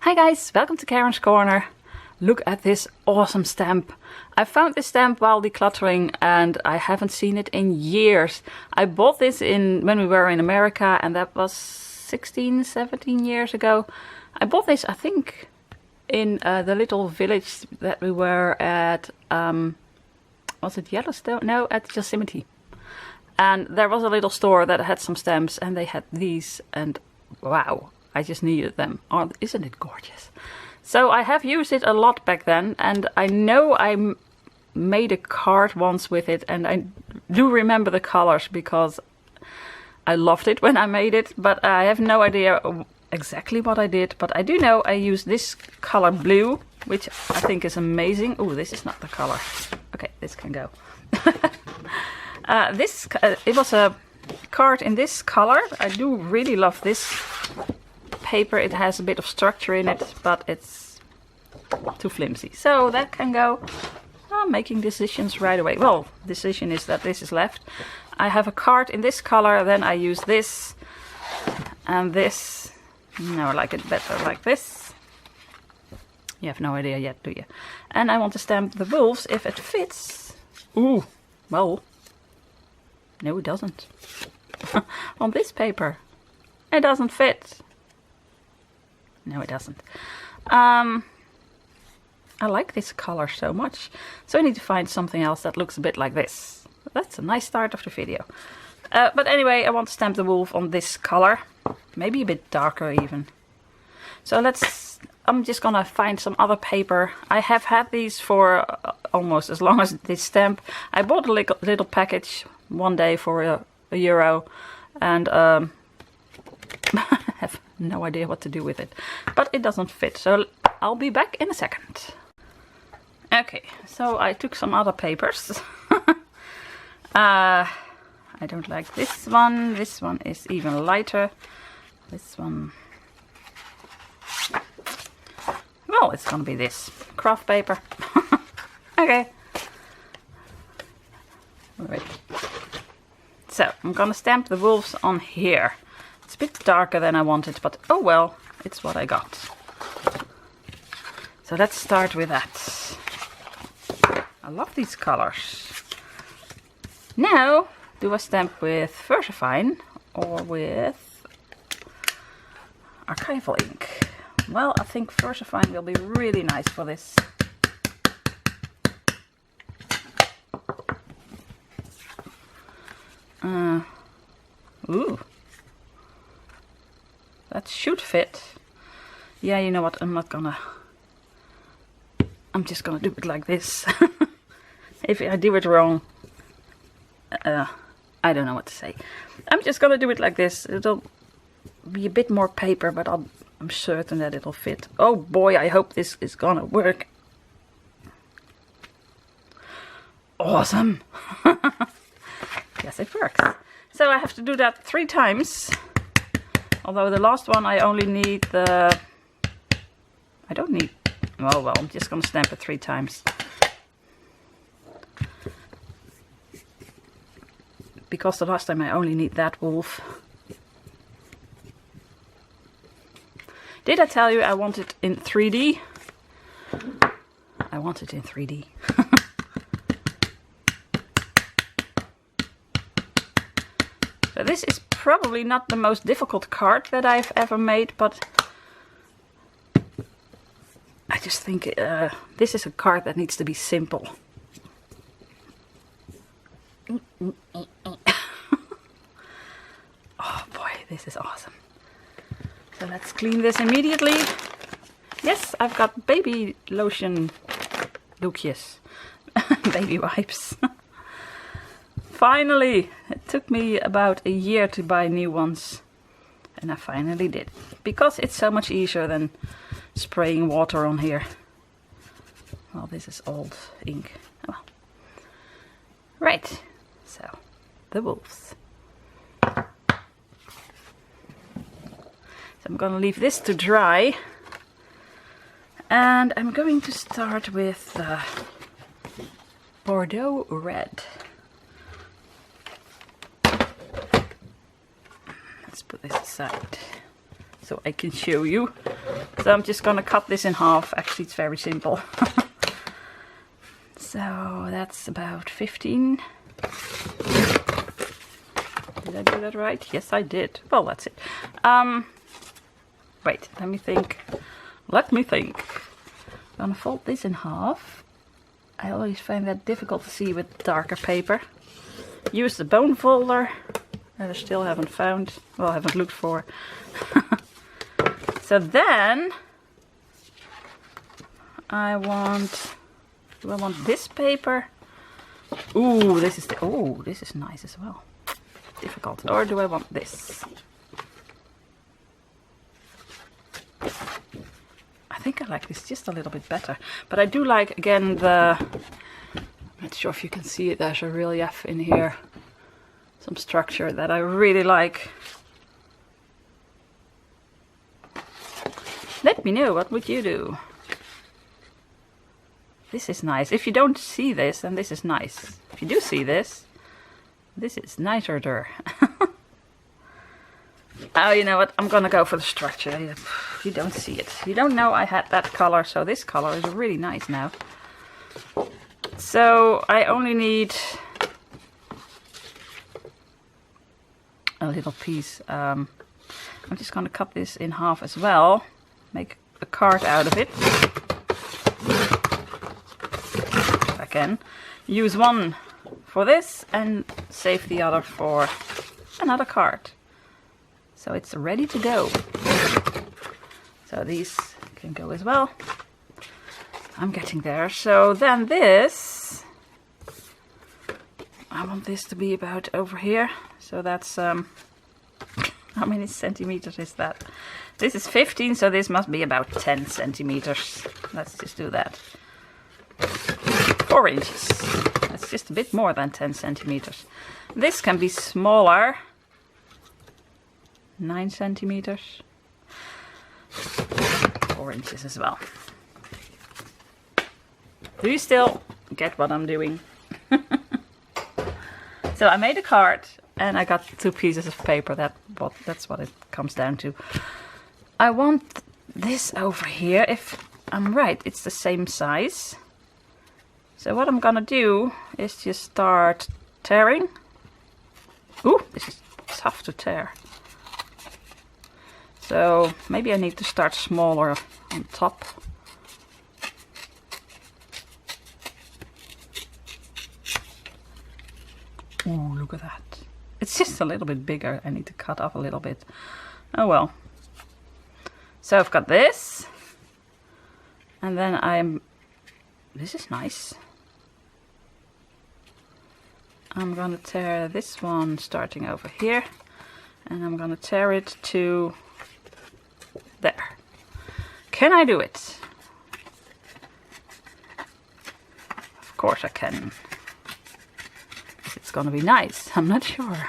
Hi guys, welcome to Karen's Corner. Look at this awesome stamp. I found this stamp while decluttering and I haven't seen it in years. I bought this when we were in America, and that was 16, 17 years ago. I bought this, I think, in the little village that we were at. Was it Yellowstone? No, at Yosemite. And there was a little store that had some stamps, and they had these, and wow, I just needed them. Oh, isn't it gorgeous? So I have used it a lot back then, and I know I made a card once with it, and I do remember the colors because I loved it when I made it, but I have no idea exactly what I did. But I do know I used this color blue, which I think is amazing. Oh, this is not the color. Okay, this can go. It was a card in this color. I do really love this paper. It has a bit of structure in it, but it's too flimsy. So that can go. I'm making decisions right away. Well, decision is that this is left. I have a card in this color, then I use this and this. No, I like it better like this. You have no idea yet, do you? And I want to stamp the wolves if it fits. Ooh, well, no it doesn't. On this paper, it doesn't fit. No, it doesn't. I like this color so much, so I need to find something else that looks a bit like this. That's a nice start of the video. But anyway, I want to stamp the wolf on this color, maybe a bit darker even. So I'm just gonna find some other paper. I have had these for almost as long as this stamp. I bought a little package one day for €1, and I have no idea what to do with it, but it doesn't fit, so I'll be back in a second. Okay, so I took some other papers. I don't like this one. This one is even lighter. This one, well, it's gonna be this craft paper. Okay. Right. So I'm gonna stamp the wolves on here. It's a bit darker than I wanted, but oh well, it's what I got. So let's start with that. I love these colors. Now, do I stamp with Versafine or with archival ink? Well, I think Versafine will be really nice for this. Ooh. That should fit. Yeah, you know what, I'm just gonna do it like this. If I do it wrong, I don't know what to say. I'm just gonna do it like this. It'll be a bit more paper, but I'm certain that it'll fit. Oh boy, I hope this is gonna work. Awesome. Yes, it works. So I have to do that 3 times. Although the last one I only need the... I don't need... Oh well, I'm just gonna stamp it 3 times. Because the last time I only need that wolf. Did I tell you I want it in 3D? I want it in 3D. So this is probably not the most difficult card that I've ever made, but I just think this is a card that needs to be simple. Oh boy, this is awesome. So let's clean this immediately. Yes, I've got baby lotion doekjes. Baby wipes. Finally! It took me about a year to buy new ones. And I finally did. Because it's so much easier than spraying water on here. Well, this is old ink. Oh well. Right. So, the wolves. So I'm gonna leave this to dry. And I'm going to start with Bordeaux Red. Let's put this aside. so I can show you. So I'm just gonna cut this in half. Actually, it's very simple. So that's about 15. Did I do that right? Yes, I did. Well, that's it. Wait, let me think. Let me think. I'm gonna fold this in half. I always find that difficult to see with darker paper. Use the bone folder that I still haven't found. Well, I haven't looked for. So then do I want this paper? Ooh, this is this is nice as well. Difficult. Or do I want this? I think I like this just a little bit better. But I do like, again, the... I'm not sure if you can see it. There's a relief in here. Some structure that I really like. Let me know, what would you do? This is nice. If you don't see this, then this is nice. If you do see this, this is nicer. Oh, you know what? I'm gonna go for the structure. You don't see it. You don't know I had that color, so this color is really nice now. So I only need a little piece. I'm just gonna cut this in half as well. Make a card out of it. If I can. Use one for this and save the other for another card. So it's ready to go. So these can go as well. I'm getting there. So then this, I want this to be about over here. So that's, how many centimeters is that? This is 15, so this must be about 10 centimeters. Let's just do that. 4 inches. That's just a bit more than 10 centimeters. This can be smaller. 9 centimeters. 4 inches as well. Do you still get what I'm doing? So I made a card and I got 2 pieces of paper. That's what it comes down to. I want this over here. If I'm right, it's the same size. So what I'm gonna do is just start tearing. Ooh, this is tough to tear. So maybe I need to start smaller on top. Ooh, look at that. It's just a little bit bigger. I need to cut off a little bit. Oh well. So I've got this. And then this is nice. I'm gonna tear this one starting over here. And I'm gonna tear it to there. Can I do it? Of course I can. It's gonna be nice. I'm not sure.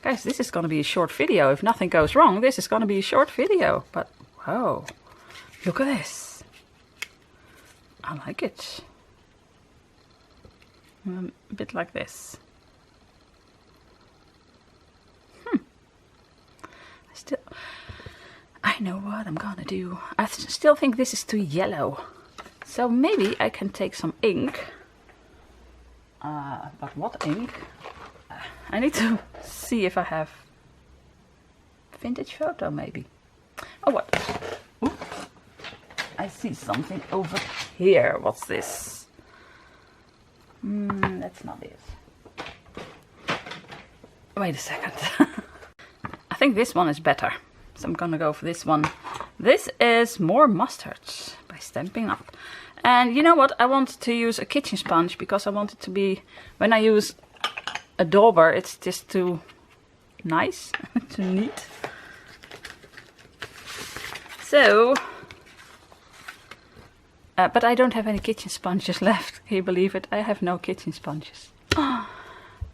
Guys, this is gonna be a short video. If nothing goes wrong, this is gonna be a short video. But wow, look at this. I like it. A bit like this. I know what I'm gonna do. I still think this is too yellow. So maybe I can take some ink. But what ink? I need to see if I have vintage photo maybe. Oh, what? Ooh. I see something over here. What's this? That's not it. Wait a second. I think this one is better. So I'm gonna go for this one. This is More Mustard by Stampin' Up. And you know what? I want to use a kitchen sponge because I want it to be, when I use a dauber, it's just too nice, too neat. So, but I don't have any kitchen sponges left. Can you believe it? I have no kitchen sponges.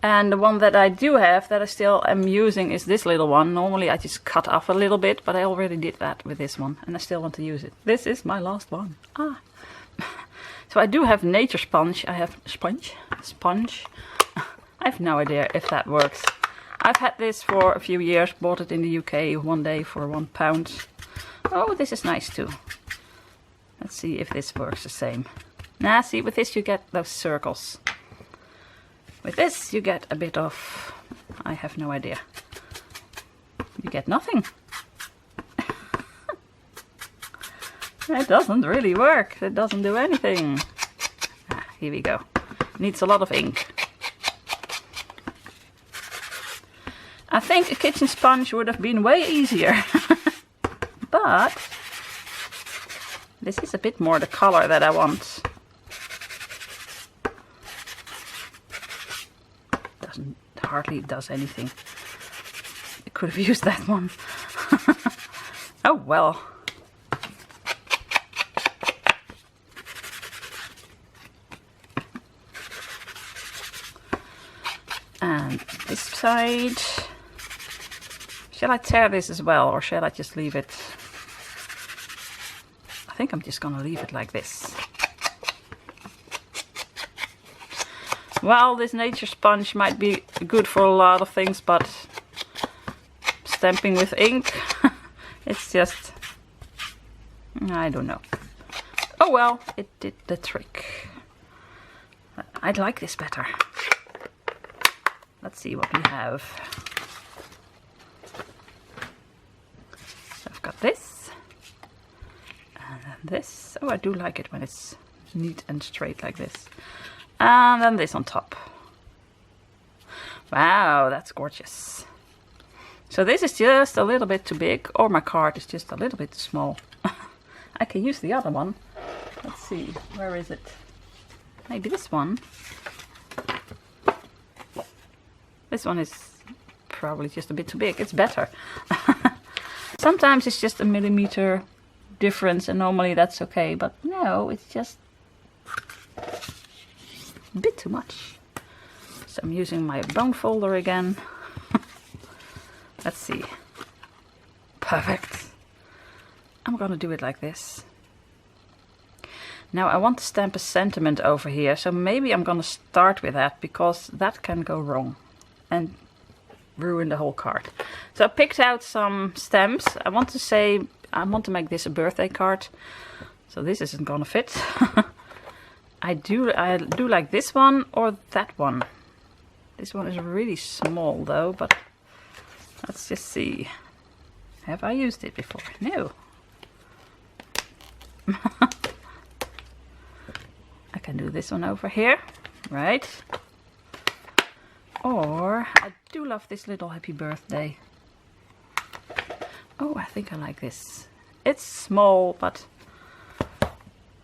And the one that I do have, that I still am using, is this little one. Normally I just cut off a little bit, but I already did that with this one. And I still want to use it. This is my last one. So I do have nature sponge. I have sponge. I have no idea if that works. I've had this for a few years, bought it in the UK one day for £1. Oh, this is nice too. Let's see if this works the same. Nah, see, with this you get those circles. With this you get a bit of... I have no idea. You get nothing. It doesn't really work. It doesn't do anything. Ah, here we go. Needs a lot of ink. I think a kitchen sponge would have been way easier. But this is a bit more the color that I want. Hardly does anything. I could have used that one. Oh well. And this side. Shall I tear this as well, or shall I just leave it? I think I'm just gonna leave it like this. Well, this nature sponge might be good for a lot of things, but stamping with ink, it's just, I don't know. Oh well, it did the trick. I'd like this better. Let's see what we have. So I've got this, and then this. Oh, I do like it when it's neat and straight like this. And then this on top. Wow, that's gorgeous. So this is just a little bit too big, or my card is just a little bit too small. I can use the other one. Let's see, where is it? Maybe this one. This one is probably just a bit too big. It's better. Sometimes it's just a millimeter difference, and normally that's okay, but no, it's just a bit too much. So I'm using my bone folder again. Let's see. Perfect. I'm gonna do it like this. Now I want to stamp a sentiment over here, so maybe I'm gonna start with that, because that can go wrong and ruin the whole card. So I picked out some stamps. I want to make this a birthday card, so this isn't gonna fit. I do like this one or that one. This one is really small though, but let's just see. Have I used it before? No. I can do this one over here, right? Or I do love this little happy birthday. Oh, I think I like this. It's small, but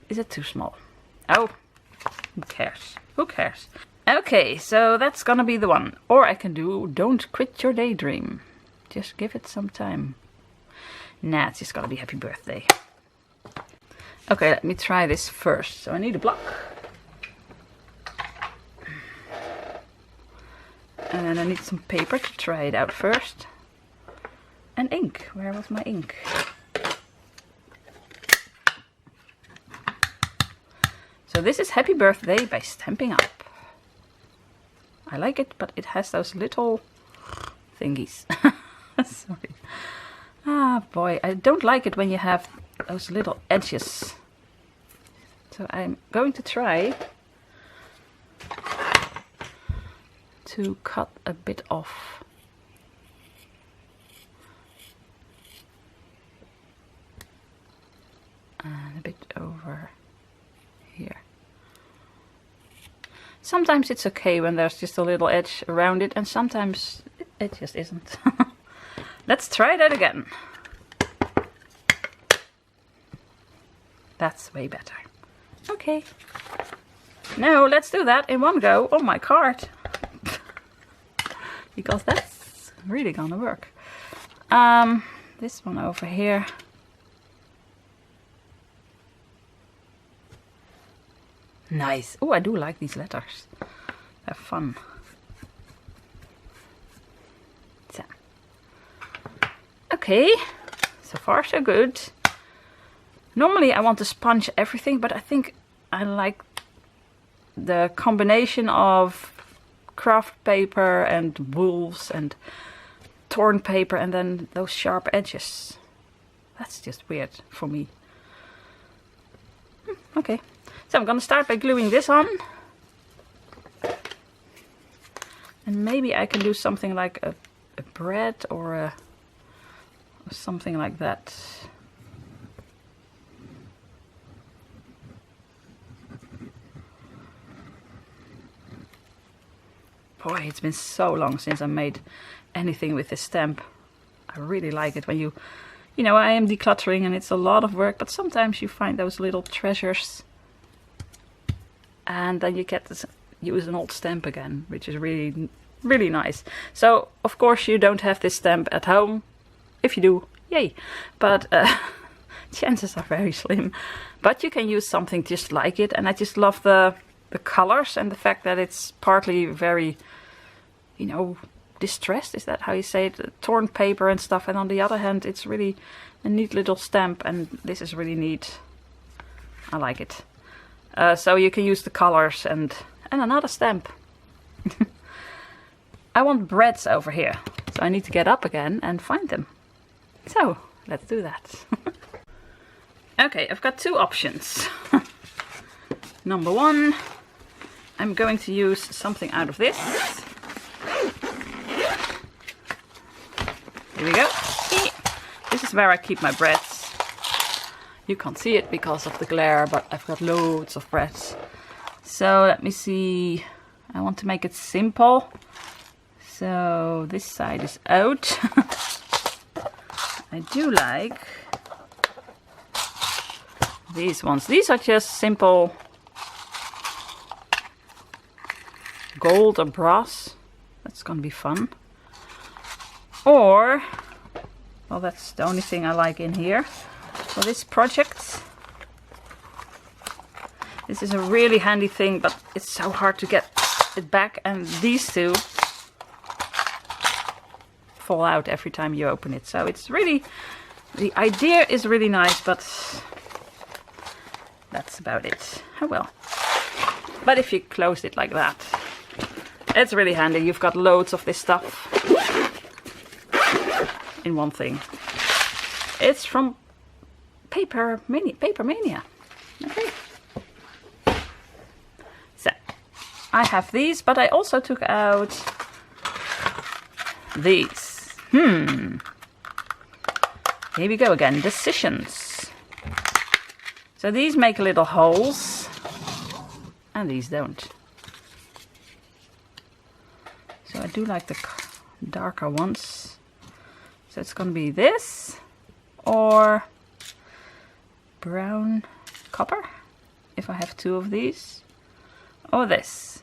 is it too small? Oh, who cares? Who cares? Okay, so that's gonna be the one. Or I can do Don't Quit Your Daydream. Just give it some time. Nah, it's just gonna be happy birthday. Okay, let me try this first. So I need a block. And I need some paper to try it out first. And ink. Where was my ink? So this is Happy Birthday by Stampin' Up. I like it, but it has those little thingies. Sorry. Ah boy, I don't like it when you have those little edges. So I'm going to try to cut a bit off. And a bit over here. Sometimes it's okay when there's just a little edge around it, and sometimes it just isn't. Let's try that again. That's way better. Okay. Now let's do that in one go on my card. Because that's really gonna work. This one over here. Nice. Oh, I do like these letters. They're fun. So. Okay, so far so good. Normally I want to sponge everything, but I think I like the combination of craft paper and wolves and torn paper and then those sharp edges. That's just weird for me. Okay, so I'm gonna start by gluing this on. And maybe I can do something like a bread or something like that. Boy, it's been so long since I made anything with this stamp. I really like it when you know, I am decluttering and it's a lot of work, but sometimes you find those little treasures and then you get to use an old stamp again, which is really, really nice. So, of course, you don't have this stamp at home. If you do, yay! But chances are very slim. But you can use something just like it, and I just love the colors and the fact that it's partly very, you know, distressed, is that how you say it? Torn paper and stuff, and on the other hand it's really a neat little stamp, and this is really neat. I like it. So you can use the colors and another stamp. I want breads over here, so I need to get up again and find them. So let's do that. Okay, I've got two options. Number one, I'm going to use something out of this. Here we go. This is where I keep my breads. You can't see it because of the glare, but I've got loads of breads. So let me see. I want to make it simple. So this side is out. I do like these ones. These are just simple gold or brass. That's gonna be fun. Or, well, that's the only thing I like in here for this project. This is a really handy thing, but it's so hard to get it back, and these two fall out every time you open it. So it's really, the idea is really nice, but that's about it. Oh well. But if you close it like that, it's really handy. You've got loads of this stuff in one thing. It's from Paper Mania. Okay. So I have these, but I also took out these. Here we go again. Decisions. So these make little holes, and these don't. So I do like the darker ones. So it's going to be this, or brown copper, if I have two of these, or this.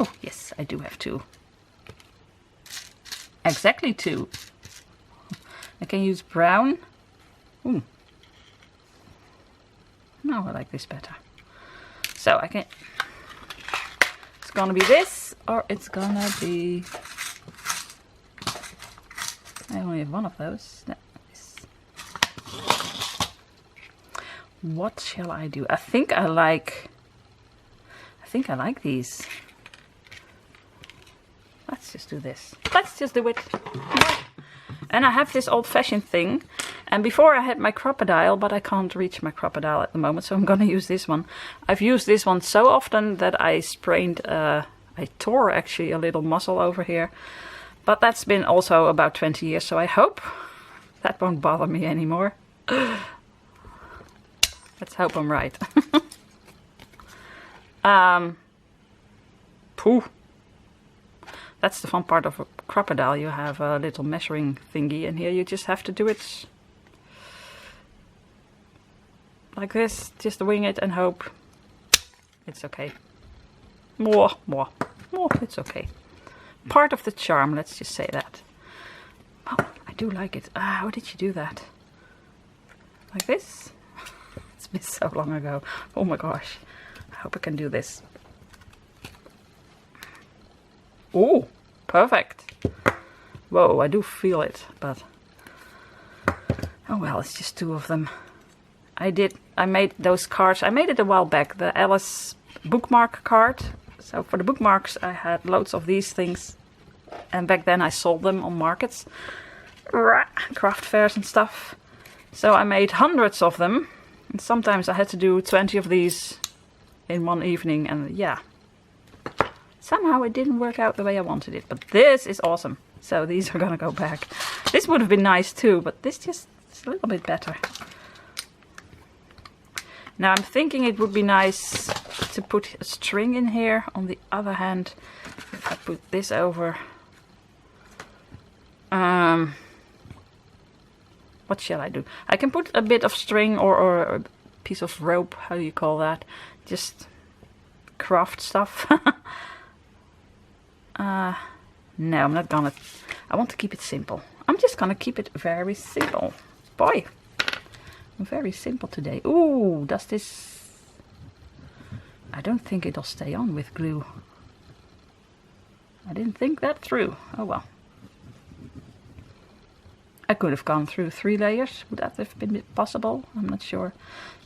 Oh yes, I do have two. Exactly two. I can use brown. Ooh. No, I like this better. So I can, it's gonna be this, or it's gonna be, I only have one of those. No, this. What shall I do? I think I like these. Let's just do this. Let's just do it. And I have this old-fashioned thing. And before I had my crocodile, but I can't reach my crocodile at the moment, so I'm gonna use this one. I've used this one so often that I sprained, I tore actually a little muscle over here. But that's been also about 20 years, so I hope that won't bother me anymore. Let's hope I'm right. Pooh. That's the fun part of a crocodile. You have a little measuring thingy, and here you just have to do it like this. Just wing it and hope it's okay. More. It's okay. Part of the charm, let's just say that. Oh, I do like it. How did you do that? Like this? It's been so long ago. Oh my gosh. I hope I can do this. Oh, perfect. Whoa, I do feel it, but oh well, it's just two of them. I made those cards. I made it a while back. The Alice bookmark card. So for the bookmarks I had loads of these things, and back then I sold them on markets, craft fairs and stuff. So I made hundreds of them, and sometimes I had to do 20 of these in one evening, and yeah, somehow it didn't work out the way I wanted it, but this is awesome. So these are gonna go back. This would have been nice too, but this just is a little bit better. Now I'm thinking it would be nice to put a string in here. On the other hand, if I put this over, what shall I do? I can put a bit of string or a piece of rope, how do you call that? Just craft stuff. No, I'm not gonna. I want to keep it simple. I'm just gonna keep it very simple. Boy, I'm very simple today. Ooh, does this... I don't think it'll stay on with glue. I didn't think that through. Oh well. I could have gone through 3 layers. Would that have been possible? I'm not sure.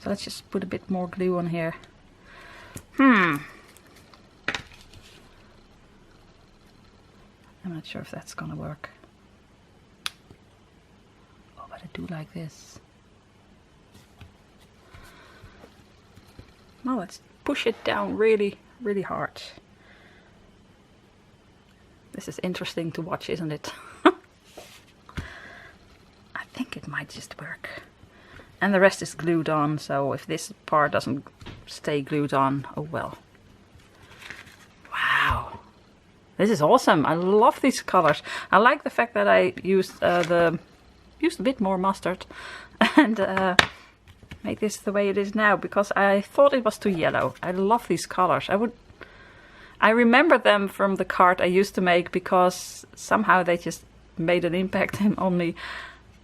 So let's just put a bit more glue on here. I'm not sure if that's gonna work. Oh, but I do like this. Now let's push it down really, really hard. This is interesting to watch, isn't it? I think it might just work. And the rest is glued on, so if this part doesn't stay glued on, oh well. Wow. This is awesome. I love these colors. I like the fact that I used a bit more mustard and make this the way it is now, because I thought it was too yellow. I love these colors. I remember them from the card I used to make, because somehow they just made an impact on me,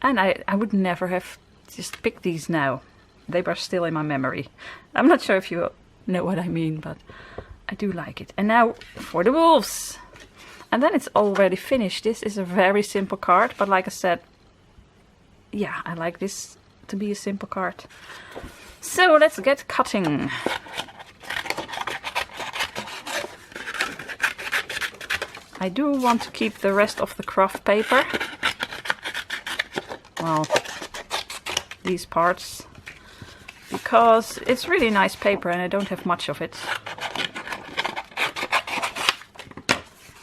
and I would never have just picked these now. They were still in my memory. I'm not sure if you know what I mean, but I do like it. And now for the wolves. And then it's already finished. This is a very simple card, but like I said, yeah, I like this to be a simple card. So let's get cutting. I do want to keep the rest of the craft paper. Well, these parts, because it's really nice paper and I don't have much of it.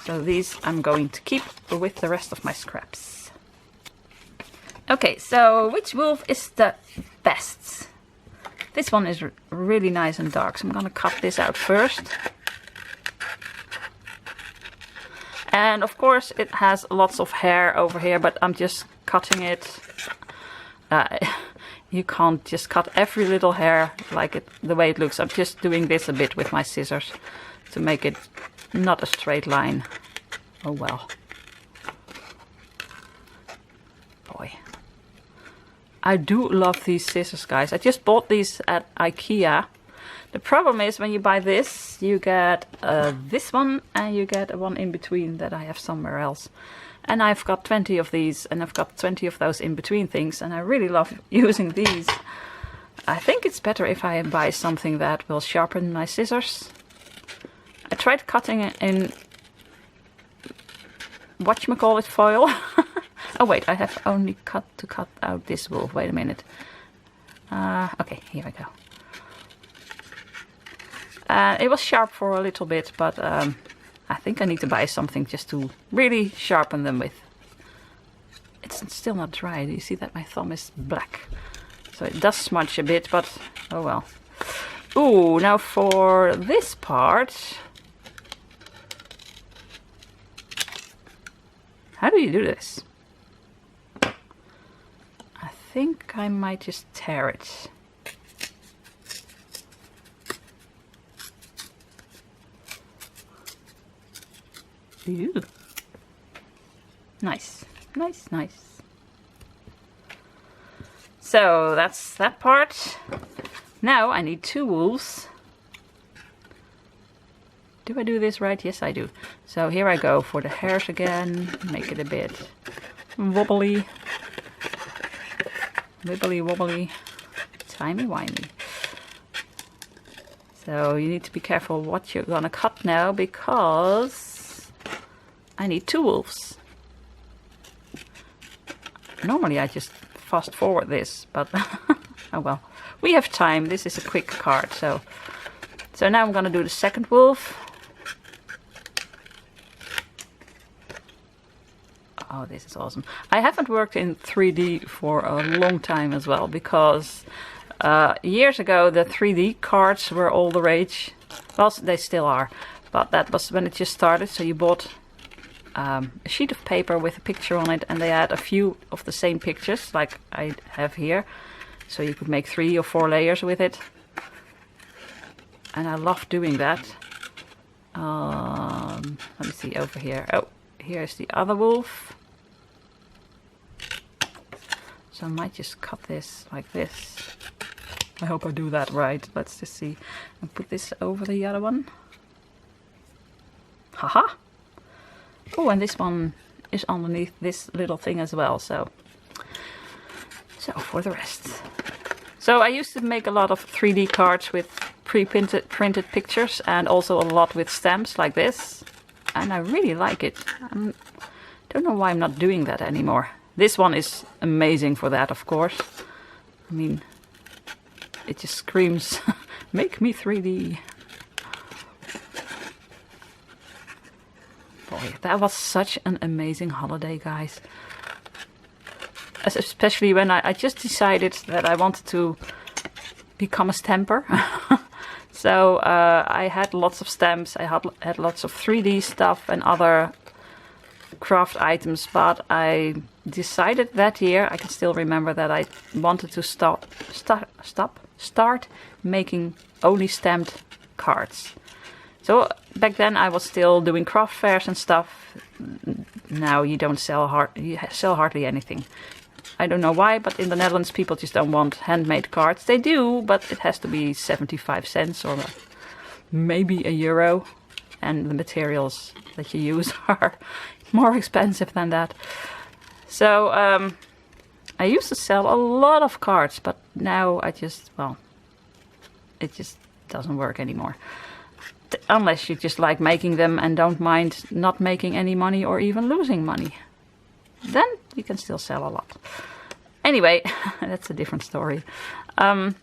So these I'm going to keep with the rest of my scraps. Okay, so which wolf is the best? This one is really nice and dark, so I'm gonna cut this out first. And of course it has lots of hair over here, but I'm just cutting it. You can't just cut every little hair like it, the way it looks. I'm just doing this a bit with my scissors to make it not a straight line. Oh well. Boy. I do love these scissors, guys. I just bought these at IKEA. The problem is when you buy this, you get this one and you get one in between that I have somewhere else. And I've got 20 of these, and I've got 20 of those in between things, and I really love using these. I think it's better if I buy something that will sharpen my scissors. I tried cutting it in whatchamacallit foil. Oh wait, I have only cut out this wolf. Wait a minute. Okay, here I go. It was sharp for a little bit, but I think I need to buy something just to really sharpen them with. It's still not dry. Do you see that my thumb is black? So it does smudge a bit, but oh well. Ooh, now for this part. How do you do this? I think I might just tear it. Ooh. Nice, nice, nice. So that's that part. Now I need 2 wolves. Do I do this right? Yes, I do. So here I go for the hairs again. Make it a bit wobbly. Wibbly wobbly. Timey wimey. So you need to be careful what you're gonna cut now, because I need 2 wolves. Normally I just fast forward this, but oh well. We have time. This is a quick card. So now I'm gonna do the second wolf. Oh, this is awesome. I haven't worked in 3D for a long time as well, because years ago the 3D cards were all the rage. Well, they still are, but that was when it just started. So you bought a sheet of paper with a picture on it, and they had a few of the same pictures like I have here. So you could make 3 or 4 layers with it. And I love doing that. Let me see over here. Oh, here's the other wolf. So I might just cut this like this. I hope I do that right. Let's just see. And put this over the other one. Haha! Oh, and this one is underneath this little thing as well. So for the rest. So I used to make a lot of 3D cards with printed pictures, and also a lot with stamps like this. And I really like it. I don't know why I'm not doing that anymore. This one is amazing for that, of course. I mean, it just screams, make me 3D. Boy, that was such an amazing holiday, guys. Especially when I just decided that I wanted to become a stamper. So I had lots of stamps, I had lots of 3D stuff and other craft items, but I decided that year, I can still remember, that I wanted to start making only stamped cards. So back then I was still doing craft fairs and stuff. Now you don't sell hardly anything. I don't know why, but in the Netherlands people just don't want handmade cards. They do, but it has to be 75 cents or maybe €1. And the materials that you use are more expensive than that. So I used to sell a lot of cards, but now it just doesn't work anymore. Unless you just like making them and don't mind not making any money or even losing money. Then you can still sell a lot. Anyway, that's a different story. When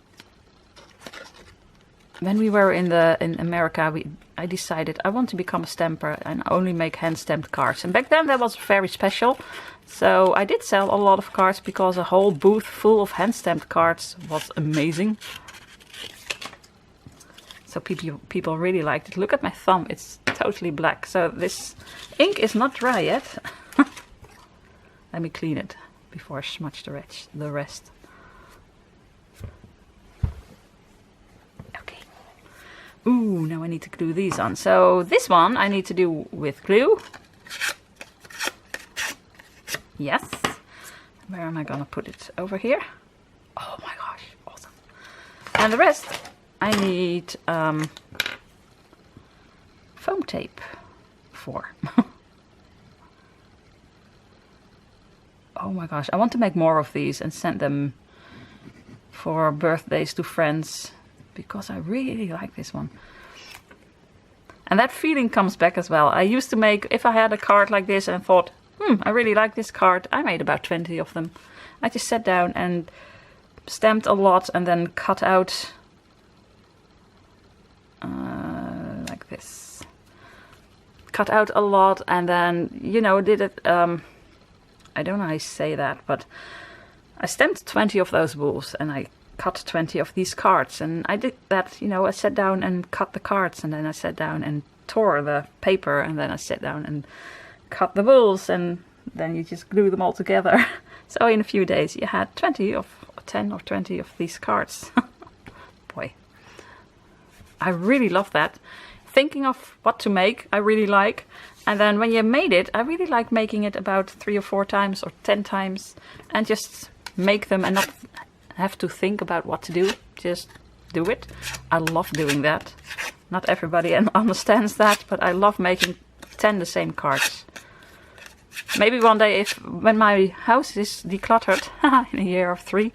we were in America, I decided I want to become a stamper and only make hand-stamped cards. And back then that was very special. So I did sell a lot of cards, because a whole booth full of hand-stamped cards was amazing. So people really liked it. Look at my thumb, it's totally black. So this ink is not dry yet. Let me clean it before I smudge the rest. Okay. Ooh, now I need to glue these on. So this one I need to do with glue. Yes. Where am I gonna put it? Over here? Oh my gosh, awesome. And the rest I need foam tape for. Oh my gosh, I want to make more of these and send them for birthdays to friends, because I really like this one. And that feeling comes back as well. I used to make, if I had a card like this and thought, I really like this card, I made about 20 of them. I just sat down and stamped a lot and then cut out like this. Cut out a lot and then, you know, did it, I don't know how I say that, but I stamped 20 of those wolves and I cut 20 of these cards. And I did that, you know, I sat down and cut the cards, and then I sat down and tore the paper, and then I sat down and cut the wolves, and then you just glue them all together. So in a few days you had 10 or 20 of these cards. Boy, I really love that. Thinking of what to make, I really like. And then when you made it, I really like making it about 3 or 4 times or 10 times. And just make them and not have to think about what to do. Just do it. I love doing that. Not everybody understands that, but I love making 10 the same cards. Maybe one day, when my house is decluttered in a year or 3,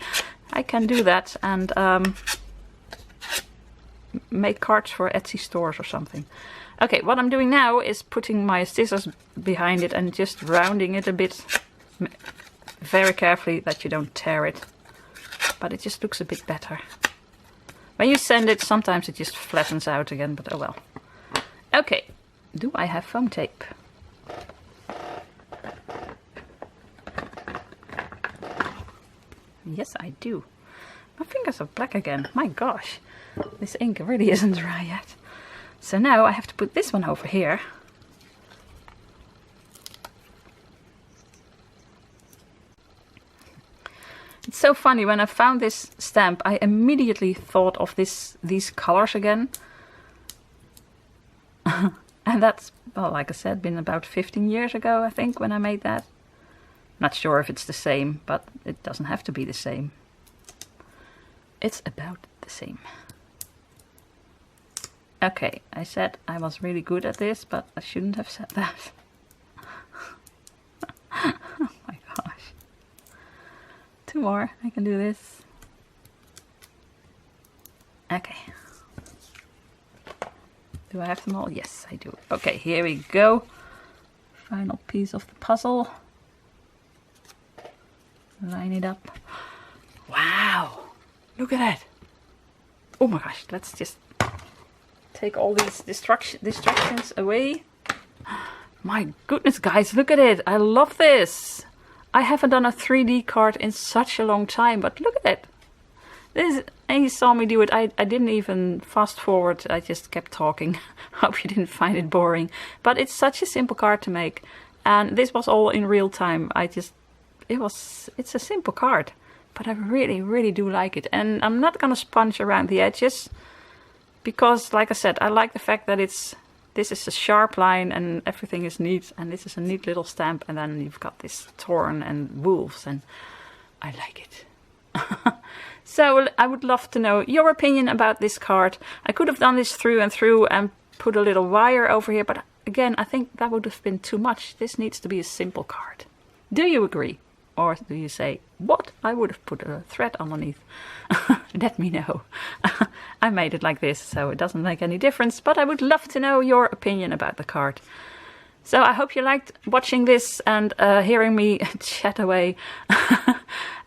I can do that and make cards for Etsy stores or something. Okay, what I'm doing now is putting my scissors behind it and just rounding it a bit. Very carefully that you don't tear it. But it just looks a bit better. When you sand it, sometimes it just flattens out again, but oh well. Okay, do I have foam tape? Yes, I do. My fingers are black again. My gosh, this ink really isn't dry yet. So now I have to put this one over here. It's so funny, when I found this stamp, I immediately thought of these colors again. And that's, well, like I said, been about 15 years ago, I think, when I made that. Not sure if it's the same, but it doesn't have to be the same. It's about the same. Okay, I said I was really good at this, but I shouldn't have said that. Oh my gosh. 2 more, I can do this. Okay. Do I have them all? Yes, I do. Okay, here we go. Final piece of the puzzle. Line it up. Wow! Look at that! Oh my gosh, let's just take all these distractions away. My goodness, guys, look at it! I love this! I haven't done a 3D card in such a long time, but look at it! This, and you saw me do it. I didn't even fast forward, I just kept talking. Hope you didn't find it boring. But it's such a simple card to make. And this was all in real time. It's a simple card, but I really, really do like it. And I'm not gonna sponge around the edges, because like I said, I like the fact that this is a sharp line and everything is neat, and this is a neat little stamp, and then you've got this thorn and wolves, and I like it. So I would love to know your opinion about this card. I could have done this through and through and put a little wire over here, but again, I think that would have been too much. This needs to be a simple card. Do you agree? Or do you say, what? I would have put a thread underneath. Let me know. I made it like this, so it doesn't make any difference, but I would love to know your opinion about the card. So I hope you liked watching this and hearing me chat away.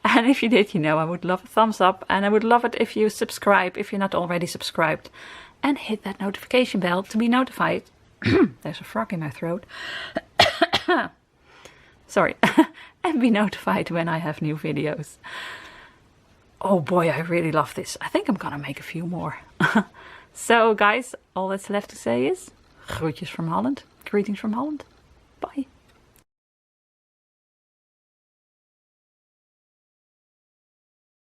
And if you did, you know, I would love a thumbs up, and I would love it if you subscribe if you're not already subscribed. And hit that notification bell to be notified. There's a frog in my throat. Sorry. And be notified when I have new videos. Oh boy, I really love this. I think I'm gonna make a few more. So guys, all that's left to say is groetjes from Holland. Greetings from Holland. Bye.